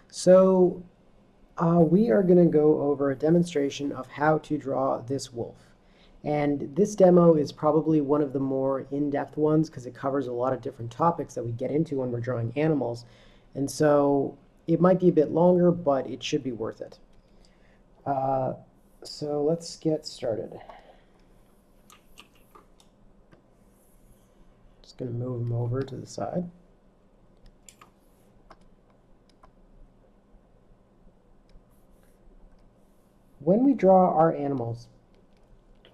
So we are going to go over a demonstration of how to draw this wolf. And this demo is probably one of the more in-depth ones because it covers a lot of different topics that we get into when we're drawing animals. And so it might be a bit longer, but it should be worth it. So let's get started. Just going to move him over to the side. When we draw our animals,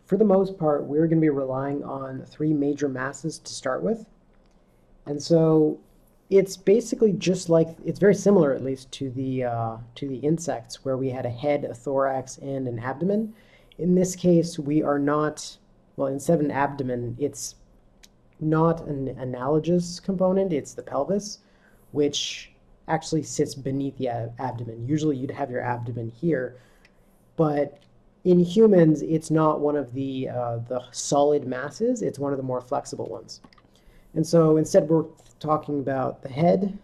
for the most part, we're going to be relying on three major masses to start with. And so it's basically just like, it's very similar at least to the insects where we had a head, a thorax, and an abdomen. In this case, we are not, well, instead of an abdomen, it's not an analogous component, it's the pelvis, which actually sits beneath the abdomen. Usually you'd have your abdomen here, but in humans, it's not one of the solid masses, it's one of the more flexible ones. And so instead we're talking about the head,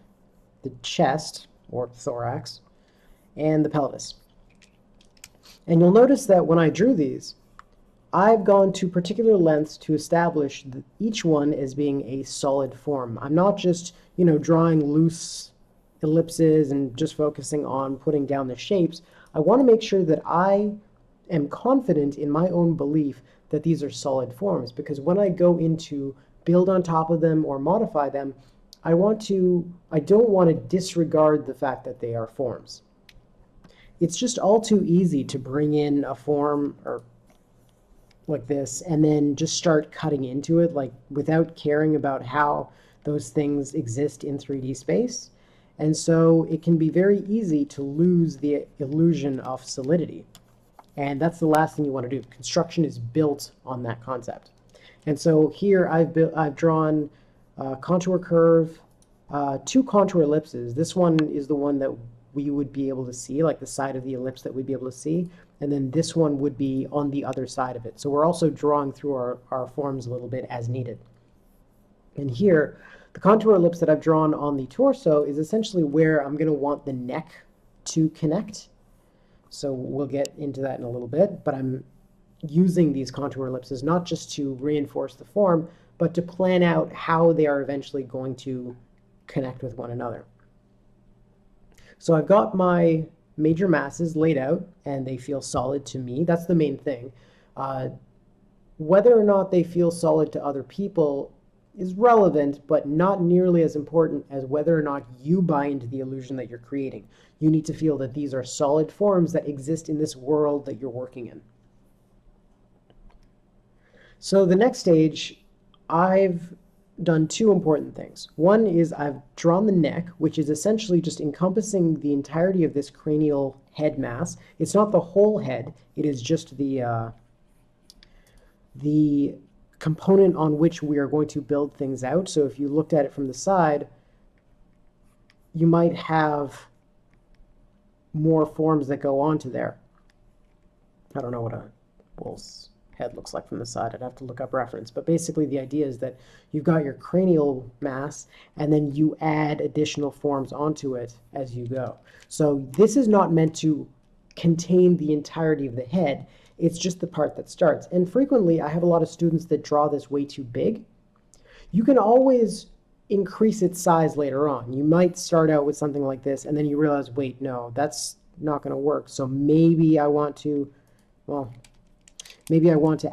the chest, or thorax, and the pelvis. And you'll notice that when I drew these, I've gone to particular lengths to establish each one as being a solid form. I'm not just, drawing loose ellipses and just focusing on putting down the shapes. I want to make sure that I am confident in my own belief that these are solid forms, because when I go into build on top of them or modify them, I don't want to disregard the fact that they are forms. It's just all too easy to bring in a form or like this and then just start cutting into it, like without caring about how those things exist in 3D space. And so it can be very easy to lose the illusion of solidity. And that's the last thing you want to do. Construction is built on that concept. And so here I've drawn a contour curve, two contour ellipses. This one is the one that we would be able to see, like the side of the ellipse that we'd be able to see. And then this one would be on the other side of it. So we're also drawing through our forms a little bit as needed. And here, the contour ellipse that I've drawn on the torso is essentially where I'm going to want the neck to connect. So we'll get into that in a little bit, but I'm using these contour ellipses not just to reinforce the form, but to plan out how they are eventually going to connect with one another. So I've got my major masses laid out, and they feel solid to me. That's the main thing. Whether or not they feel solid to other people is relevant, but not nearly as important as whether or not you buy into the illusion that you're creating. You need to feel that these are solid forms that exist in this world that you're working in. So the next stage, I've done two important things. One is I've drawn the neck, which is essentially just encompassing the entirety of this cranial head mass. It's not the whole head, it is just the component on which we are going to build things out. So if you looked at it from the side, you might have more forms that go onto there. I don't know what a wolf's head looks like from the side. I'd have to look up reference. But basically the idea is that you've got your cranial mass and then you add additional forms onto it as you go. So this is not meant to contain the entirety of the head. It's just the part that starts. And frequently I have a lot of students that draw this way too big. You can always increase its size later on. You might start out with something like this and then you realize, wait, no, that's not going to work. So maybe I want to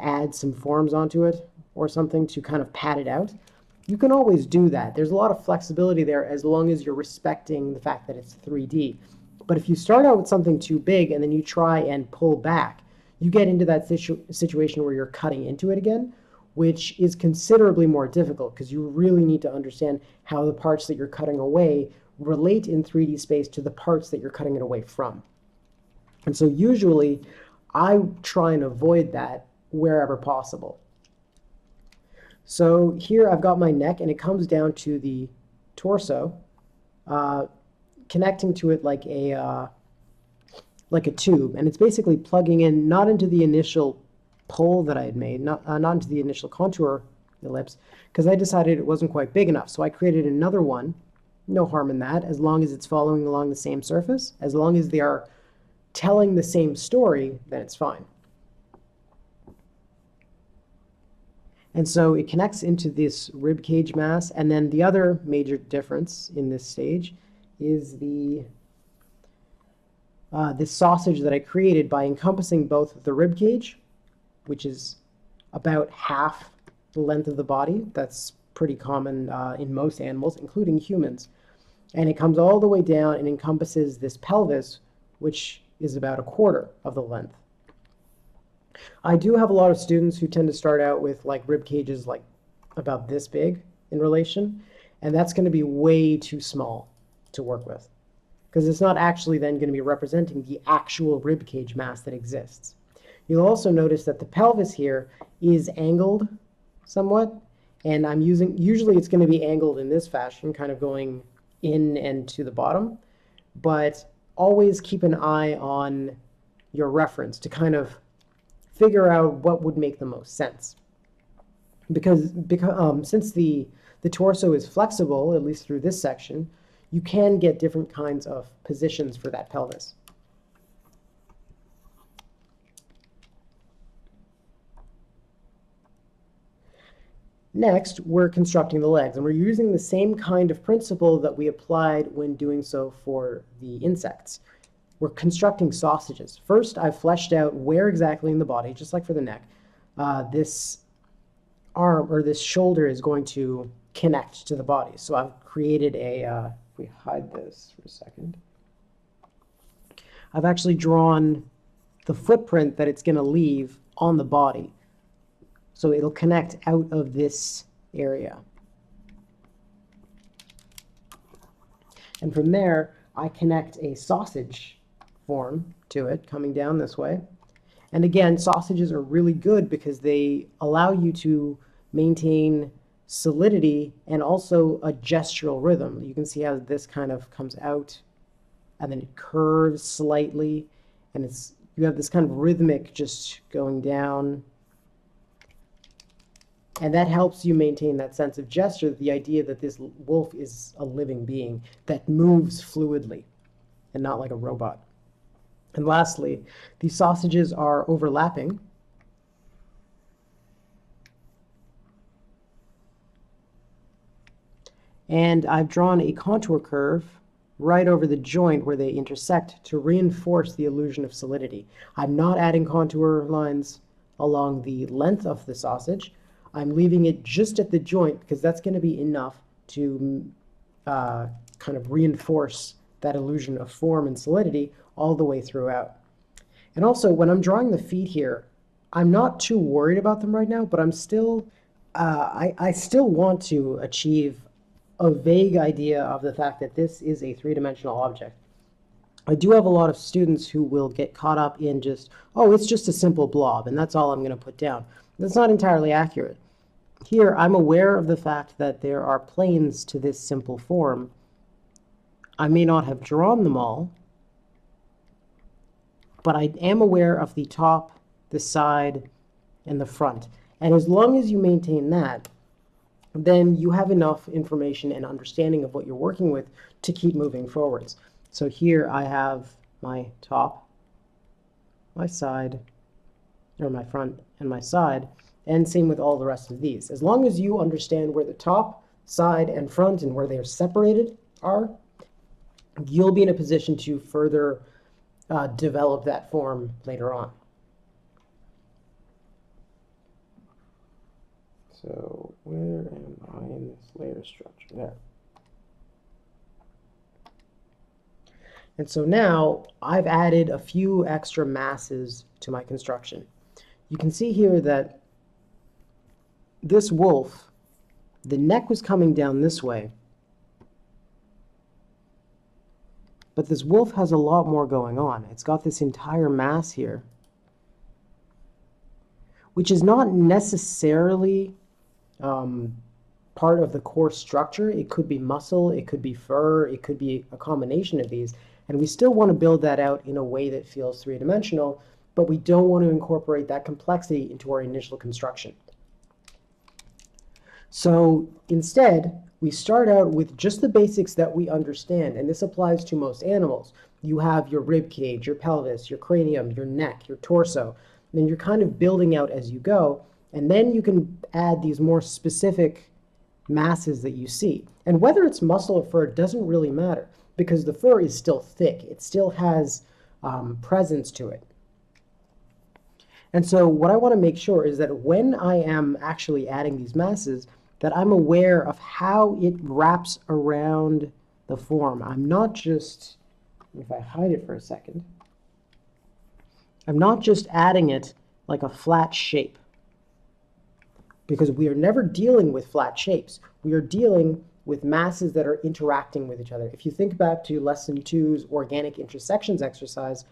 add some forms onto it or something to kind of pad it out. You can always do that. There's a lot of flexibility there as long as you're respecting the fact that it's 3D. But if you start out with something too big and then you try and pull back, you get into that situation where you're cutting into it again, which is considerably more difficult because you really need to understand how the parts that you're cutting away relate in 3D space to the parts that you're cutting it away from. And so usually I try and avoid that wherever possible. So here I've got my neck and it comes down to the torso, connecting to it like a tube, and it's basically plugging in not into the initial pole that I had made, not into the initial contour ellipse, because I decided it wasn't quite big enough. So I created another one No harm in that, as long as it's following along the same surface. As long as they are telling the same story, then it's fine. And so it connects into this rib cage mass, and then the other major difference in this stage is this sausage that I created by encompassing both the rib cage, which is about half the length of the body. That's pretty common in most animals, including humans. And it comes all the way down and encompasses this pelvis, which is about a quarter of the length. I do have a lot of students who tend to start out with like rib cages like about this big in relation, and that's going to be way too small to work with, because it's not actually then going to be representing the actual rib cage mass that exists. You'll also notice that the pelvis here is angled somewhat, and I'm using, usually it's going to be angled in this fashion, kind of going in and to the bottom, but always keep an eye on your reference to kind of figure out what would make the most sense. Because since the torso is flexible, at least through this section, you can get different kinds of positions for that pelvis. Next, we're constructing the legs, and we're using the same kind of principle that we applied when doing so for the insects. We're constructing sausages. First, I've fleshed out where exactly in the body, just like for the neck, this arm or this shoulder is going to connect to the body. So I've created a, if we hide this for a second, I've actually drawn the footprint that it's going to leave on the body. So it'll connect out of this area. And from there, I connect a sausage form to it coming down this way. And again, sausages are really good because they allow you to maintain solidity and also a gestural rhythm. You can see how this kind of comes out and then it curves slightly, and you have this kind of rhythmic just going down. And that helps you maintain that sense of gesture, the idea that this wolf is a living being that moves fluidly and not like a robot. And lastly, these sausages are overlapping. And I've drawn a contour curve right over the joint where they intersect to reinforce the illusion of solidity. I'm not adding contour lines along the length of the sausage. I'm leaving it just at the joint because that's going to be enough to kind of reinforce that illusion of form and solidity all the way throughout. And also, when I'm drawing the feet here, I'm not too worried about them right now, but I'm still, I still want to achieve a vague idea of the fact that this is a three-dimensional object. I do have a lot of students who will get caught up in just, oh, it's just a simple blob, and that's all I'm going to put down. That's not entirely accurate. Here, I'm aware of the fact that there are planes to this simple form. I may not have drawn them all, but I am aware of the top, the side, and the front. And as long as you maintain that, then you have enough information and understanding of what you're working with to keep moving forwards. So here I have my top, my side, or my front and my side, and same with all the rest of these. As long as you understand where the top, side, and front and where they are separated are, you'll be in a position to further develop that form later on. So where am I in this layer structure? There. And so now I've added a few extra masses to my construction. You can see here that this wolf, the neck was coming down this way, but this wolf has a lot more going on. It's got this entire mass here, which is not necessarily part of the core structure. It could be muscle, it could be fur, it could be a combination of these. And we still want to build that out in a way that feels three-dimensional, but we don't want to incorporate that complexity into our initial construction. So instead, we start out with just the basics that we understand, and this applies to most animals. You have your rib cage, your pelvis, your cranium, your neck, your torso, and then you're kind of building out as you go, and then you can add these more specific masses that you see. And whether it's muscle or fur doesn't really matter, because the fur is still thick. It still has presence to it. And so what I want to make sure is that when I am actually adding these masses, that I'm aware of how it wraps around the form. I'm not just, if I hide it for a second, I'm not just adding it like a flat shape, because we are never dealing with flat shapes. We are dealing with masses that are interacting with each other. If you think back to Lesson 2's organic intersections exercise,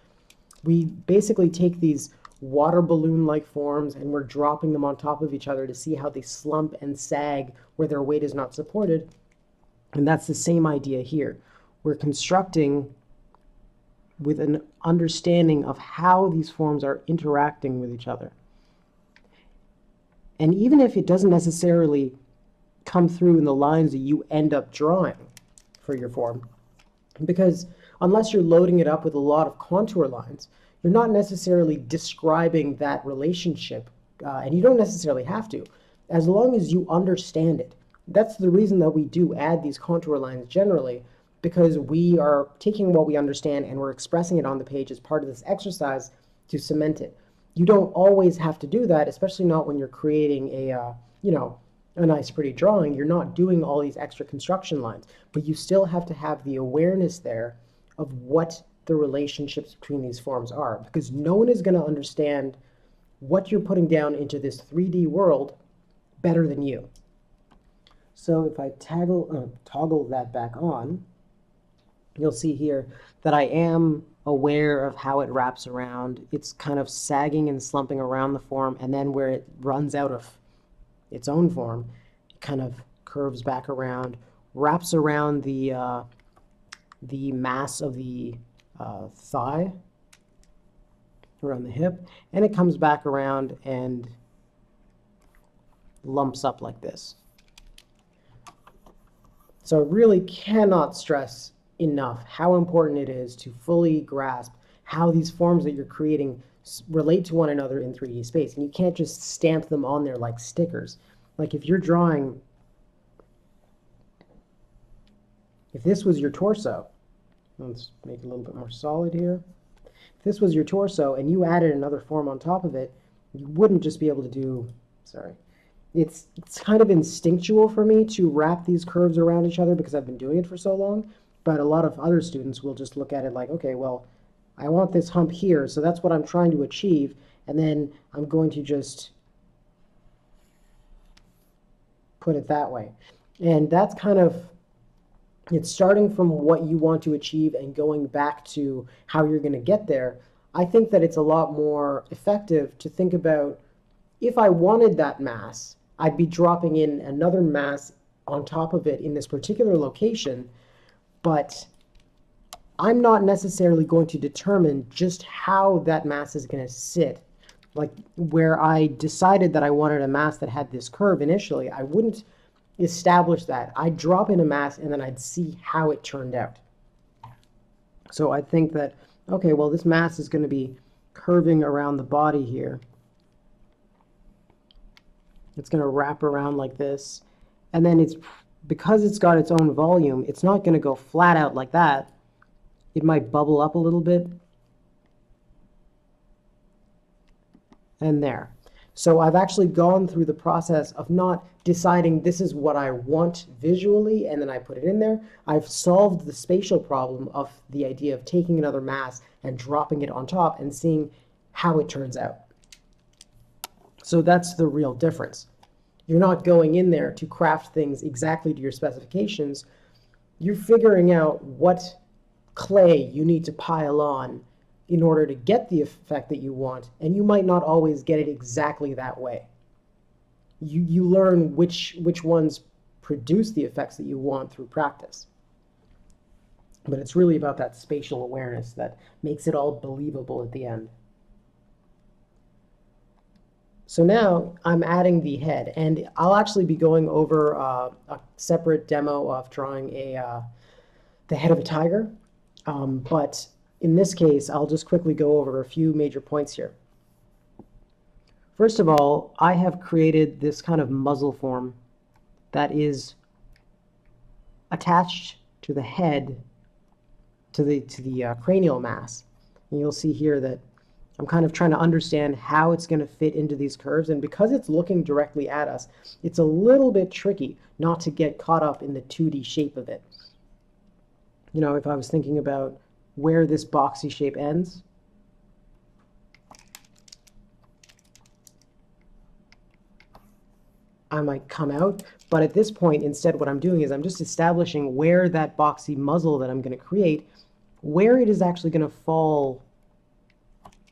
we basically take these water balloon-like forms and we're dropping them on top of each other to see how they slump and sag where their weight is not supported. And that's the same idea here. We're constructing with an understanding of how these forms are interacting with each other. And even if it doesn't necessarily come through in the lines that you end up drawing for your form, because unless you're loading it up with a lot of contour lines, you're not necessarily describing that relationship, and you don't necessarily have to, as long as you understand it. That's the reason that we do add these contour lines generally, because we are taking what we understand and we're expressing it on the page as part of this exercise to cement it. You don't always have to do that, especially not when you're creating a nice pretty drawing. You're not doing all these extra construction lines, but you still have to have the awareness there of what the relationships between these forms are, because no one is going to understand what you're putting down into this 3D world better than you. So if I toggle that back on, you'll see here that I am aware of how it wraps around. It's kind of sagging and slumping around the form, and then where it runs out of its own form, it kind of curves back around, wraps around the mass of the thigh, around the hip, and it comes back around and lumps up like this. So I really cannot stress enough how important it is to fully grasp how these forms that you're creating relate to one another in 3D space. And you can't just stamp them on there like stickers. Like if you're drawing, if this was your torso, let's make it a little bit more solid here. If this was your torso and you added another form on top of it, you wouldn't just be able to do, sorry. It's kind of instinctual for me to wrap these curves around each other because I've been doing it for so long, but a lot of other students will just look at it like, okay, well, I want this hump here, so that's what I'm trying to achieve, and then I'm going to just put it that way. And that's kind of, it's starting from what you want to achieve and going back to how you're going to get there. I think that it's a lot more effective to think about, if I wanted that mass, I'd be dropping in another mass on top of it in this particular location, but I'm not necessarily going to determine just how that mass is going to sit. Like where I decided that I wanted a mass that had this curve initially, I wouldn't establish that. I'd drop in a mass and then I'd see how it turned out. So I think that, okay, well, this mass is going to be curving around the body here. It's going to wrap around like this. And then because it's got its own volume, it's not going to go flat out like that. It might bubble up a little bit. And there. So I've actually gone through the process of not deciding this is what I want visually and then I put it in there. I've solved the spatial problem of the idea of taking another mass and dropping it on top and seeing how it turns out. So that's the real difference. You're not going in there to craft things exactly to your specifications. You're figuring out what clay you need to pile on in order to get the effect that you want, and you might not always get it exactly that way. You learn which ones produce the effects that you want through practice. But it's really about that spatial awareness that makes it all believable at the end. So now I'm adding the head, and I'll actually be going over a separate demo of drawing the head of a tiger. But in this case, I'll just quickly go over a few major points here. First of all, I have created this kind of muzzle form that is attached to the head, to the cranial mass. And you'll see here that I'm kind of trying to understand how it's going to fit into these curves. And because it's looking directly at us, it's a little bit tricky not to get caught up in the 2D shape of it. You know, if I was thinking about where this boxy shape ends, I might come out, but at this point, instead, what I'm doing is I'm just establishing where that boxy muzzle that I'm going to create, where it is actually going to fall,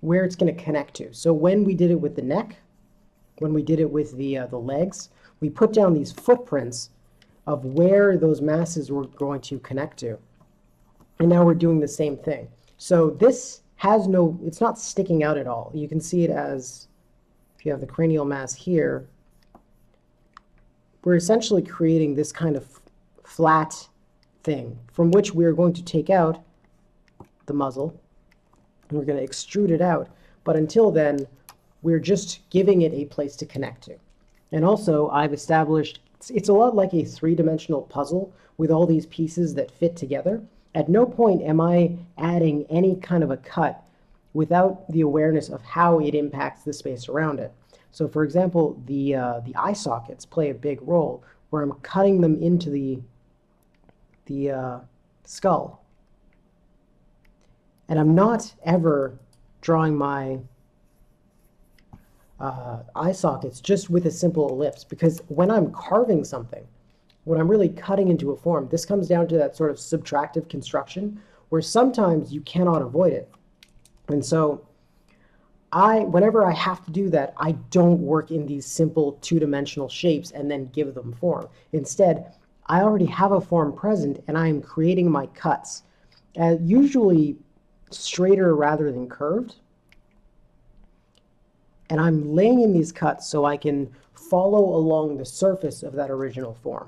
where it's going to connect to. So when we did it with the neck, when we did it with the legs, we put down these footprints of where those masses were going to connect to. And now we're doing the same thing. So this has no, it's not sticking out at all. You can see it as, if you have the cranial mass here, we're essentially creating this kind of flat thing from which we're going to take out the muzzle and we're going to extrude it out. But until then, we're just giving it a place to connect to. And also, I've established, it's a lot like a three-dimensional puzzle with all these pieces that fit together. At no point am I adding any kind of a cut without the awareness of how it impacts the space around it. So for example, the eye sockets play a big role where I'm cutting them into the skull. And I'm not ever drawing my eye sockets just with a simple ellipse, because when I'm carving something, when I'm really cutting into a form, this comes down to that sort of subtractive construction where sometimes you cannot avoid it. And so whenever I have to do that, I don't work in these simple two-dimensional shapes and then give them form. Instead, I already have a form present and I am creating my cuts, usually straighter rather than curved. And I'm laying in these cuts so I can follow along the surface of that original form.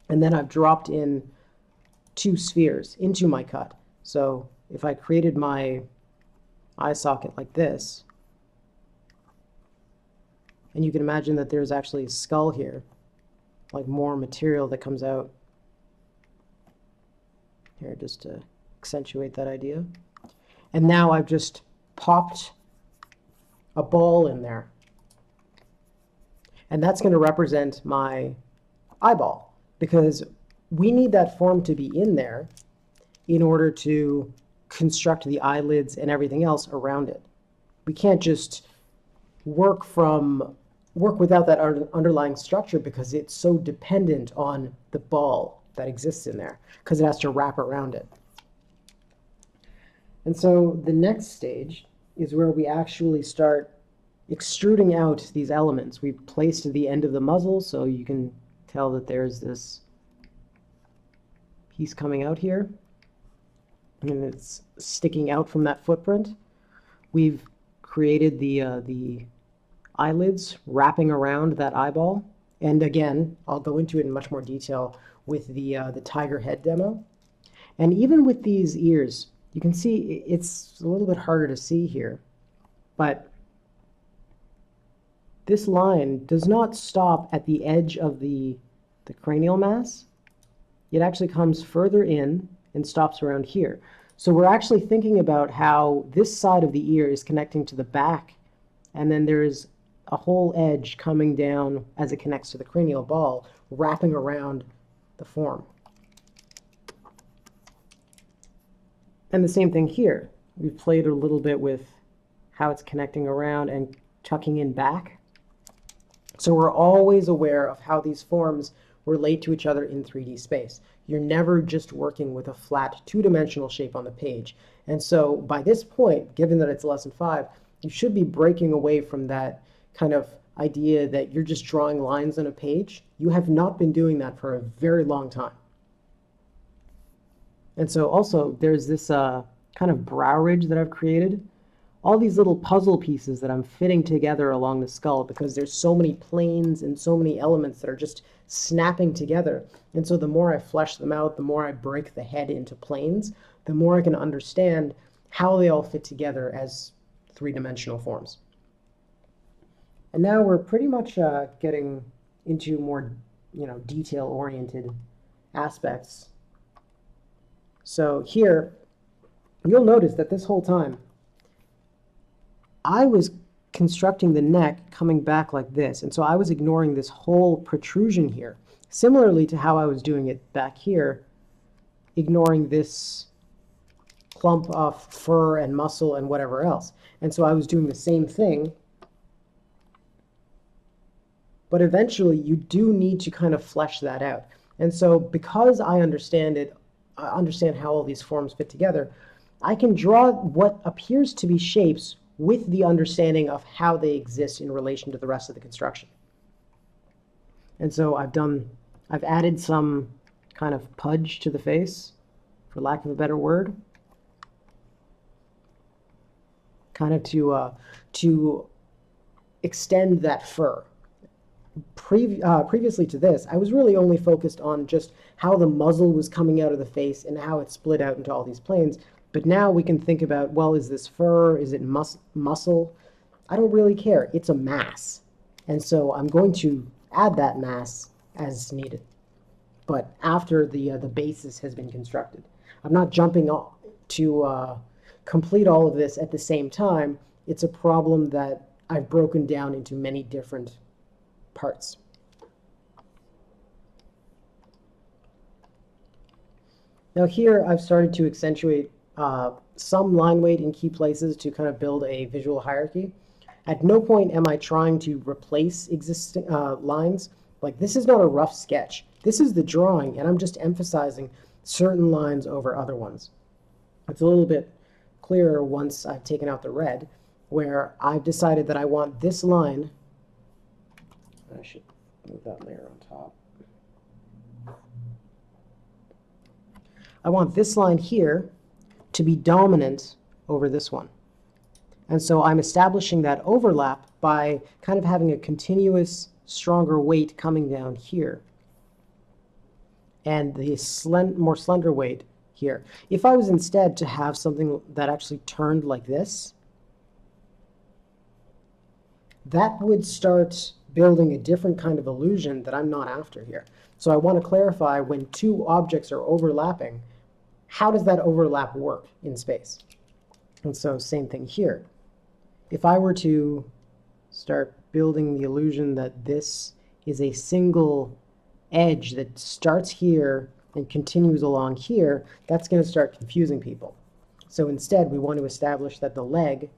And then I've dropped in two spheres into my cut. So if I created my eye socket like this, and you can imagine that there's actually a skull here, like more material that comes out here just to accentuate that idea. And now I've just popped a ball in there, and that's going to represent my eyeball, because we need that form to be in there in order to construct the eyelids and everything else around it. We can't just work without that underlying structure, because it's so dependent on the ball that exists in there, because it has to wrap around it. And so the next stage is where we actually start extruding out these elements. We've placed the end of the muzzle, so you can tell that there's this piece coming out here, and it's sticking out from that footprint. We've created the eyelids wrapping around that eyeball, and again, I'll go into it in much more detail with the tiger head demo. And even with these ears, you can see it's a little bit harder to see here, but this line does not stop at the edge of the cranial mass. It actually comes further in and stops around here. So we're actually thinking about how this side of the ear is connecting to the back, and then there's a whole edge coming down as it connects to the cranial ball, wrapping around the form. And the same thing here. We've played a little bit with how it's connecting around and tucking in back. So we're always aware of how these forms relate to each other in 3D space. You're never just working with a flat two-dimensional shape on the page. And so by this point, given that it's lesson 5, you should be breaking away from that kind of idea that you're just drawing lines on a page. You have not been doing that for a very long time. And so also there's this kind of brow ridge that I've created all these little puzzle pieces that I'm fitting together along the skull, because there's so many planes and so many elements that are just snapping together. And so the more I flesh them out, the more I break the head into planes, the more I can understand how they all fit together as three-dimensional forms. And now we're pretty much getting into more, detail-oriented aspects. So here, you'll notice that this whole time, I was constructing the neck coming back like this, and so I was ignoring this whole protrusion here, similarly to how I was doing it back here, ignoring this clump of fur and muscle and whatever else. And so I was doing the same thing, but eventually you do need to kind of flesh that out. And so because I understand it, I understand how all these forms fit together, I can draw what appears to be shapes with the understanding of how they exist in relation to the rest of the construction. And so I've added some kind of pudge to the face, for lack of a better word, kind of to extend that fur. Previously to this, I was really only focused on just how the muzzle was coming out of the face and how it split out into all these planes. But now we can think about, well, is this fur? Is it muscle? I don't really care. It's a mass. And so I'm going to add that mass as needed, but after the basis has been constructed. I'm not jumping to complete all of this at the same time. It's a problem that I've broken down into many different parts. Now here I've started to accentuate some line weight in key places to kind of build a visual hierarchy. At no point am I trying to replace existing lines. Like, this is not a rough sketch. This is the drawing, and I'm just emphasizing certain lines over other ones. It's a little bit clearer once I've taken out the red, where I've decided that I want this line. I should move that layer on top. I want this line here to be dominant over this one. And so I'm establishing that overlap by kind of having a continuous, stronger weight coming down here, and the more slender weight here. If I was instead to have something that actually turned like this, that would start building a different kind of illusion that I'm not after here. So I want to clarify, when two objects are overlapping, how does that overlap work in space? And so same thing here. If I were to start building the illusion that this is a single edge that starts here and continues along here, that's going to start confusing people. So instead, we want to establish that the leg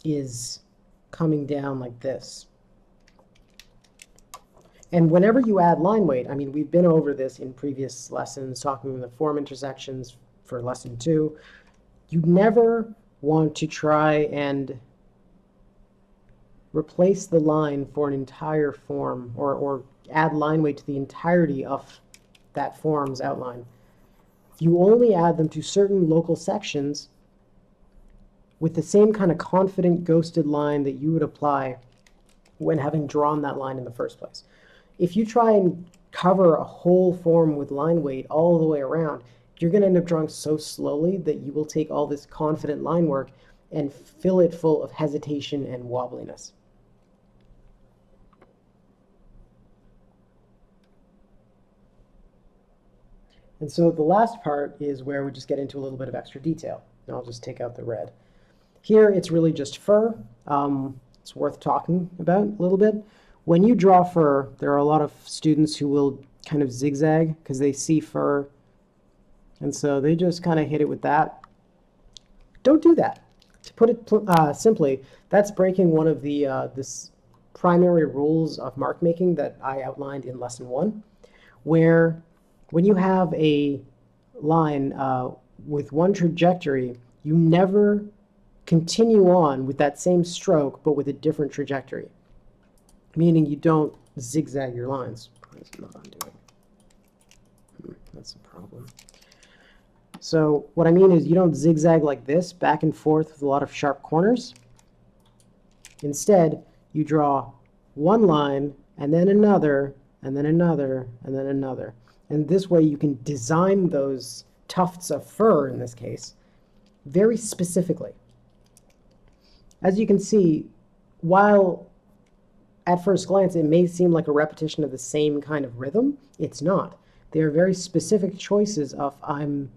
is coming down like this. And whenever you add line weight, I mean, we've been over this in previous lessons, talking about the form intersections for lesson 2. You never want to try and replace the line for an entire form, or add line weight to the entirety of that form's outline. You only add them to certain local sections with the same kind of confident ghosted line that you would apply when having drawn that line in the first place. If you try and cover a whole form with line weight all the way around, you're going to end up drawing so slowly that you will take all this confident line work and fill it full of hesitation and wobbliness. And so the last part is where we just get into a little bit of extra detail. And I'll just take out the red. Here it's really just fur. It's worth talking about a little bit. When you draw fur, there are a lot of students who will kind of zigzag because they see fur, and so they just kind of hit it with that. Don't do that. To put it simply, that's breaking one of the this primary rules of mark making that I outlined in lesson 1, where when you have a line with one trajectory, you never continue on with that same stroke but with a different trajectory. Meaning you don't zigzag your lines. That's not undoing. That's a problem. So what I mean is you don't zigzag like this back and forth with a lot of sharp corners. Instead, you draw one line and then another and then another and then another. And this way you can design those tufts of fur, in this case, very specifically. As you can see, while at first glance it may seem like a repetition of the same kind of rhythm, it's not. They are very specific choices of I'm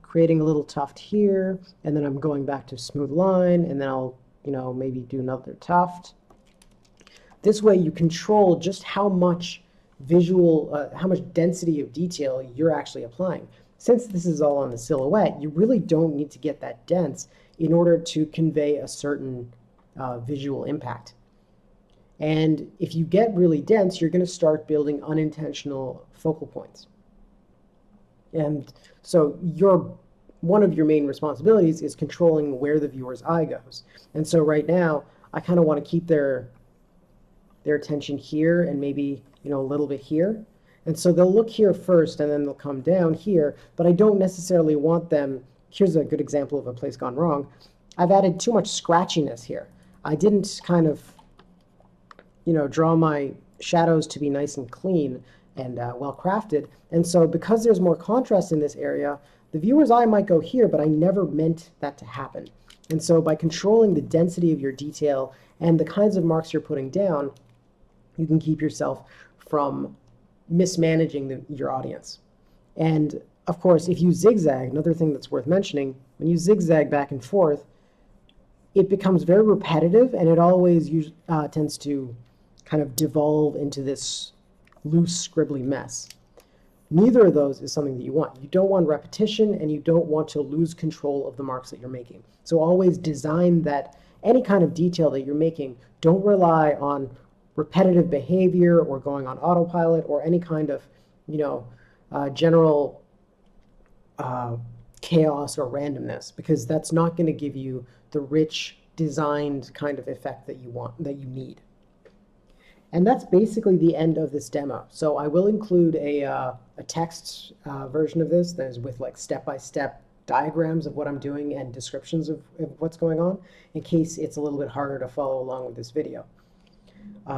creating a little tuft here, and then I'm going back to smooth line, and then I'll, maybe do another tuft. This way you control just how much how much density of detail you're actually applying. Since this is all on the silhouette, you really don't need to get that dense in order to convey a certain visual impact. And if you get really dense, you're going to start building unintentional focal points. And so one of your main responsibilities is controlling where the viewer's eye goes. And so right now, I kind of want to keep their attention here and maybe, a little bit here. And so they'll look here first and then they'll come down here, but I don't necessarily want them. Here's a good example of a place gone wrong. I've added too much scratchiness here. I didn't kind of, draw my shadows to be nice and clean and well crafted. And so because there's more contrast in this area, the viewer's eye might go here, but I never meant that to happen. And so by controlling the density of your detail and the kinds of marks you're putting down, you can keep yourself from mismanaging your audience. And of course, if you zigzag, another thing that's worth mentioning, when you zigzag back and forth, it becomes very repetitive, and it always tends to kind of devolve into this loose, scribbly mess. Neither of those is something that you want. You don't want repetition, and you don't want to lose control of the marks that you're making. So always design that any kind of detail that you're making, don't rely on repetitive behavior or going on autopilot or any kind of, general chaos or randomness, because that's not going to give you the rich, designed kind of effect that you want, that you need. And that's basically the end of this demo. So I will include a text version of this that is with like step-by-step diagrams of what I'm doing and descriptions of what's going on, in case it's a little bit harder to follow along with this video.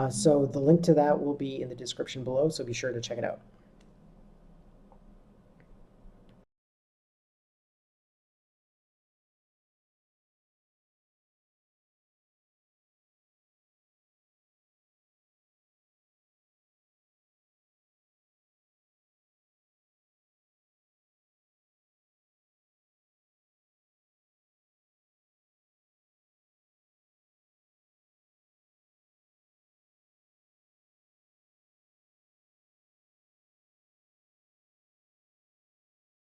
So the link to that will be in the description below, so be sure to check it out.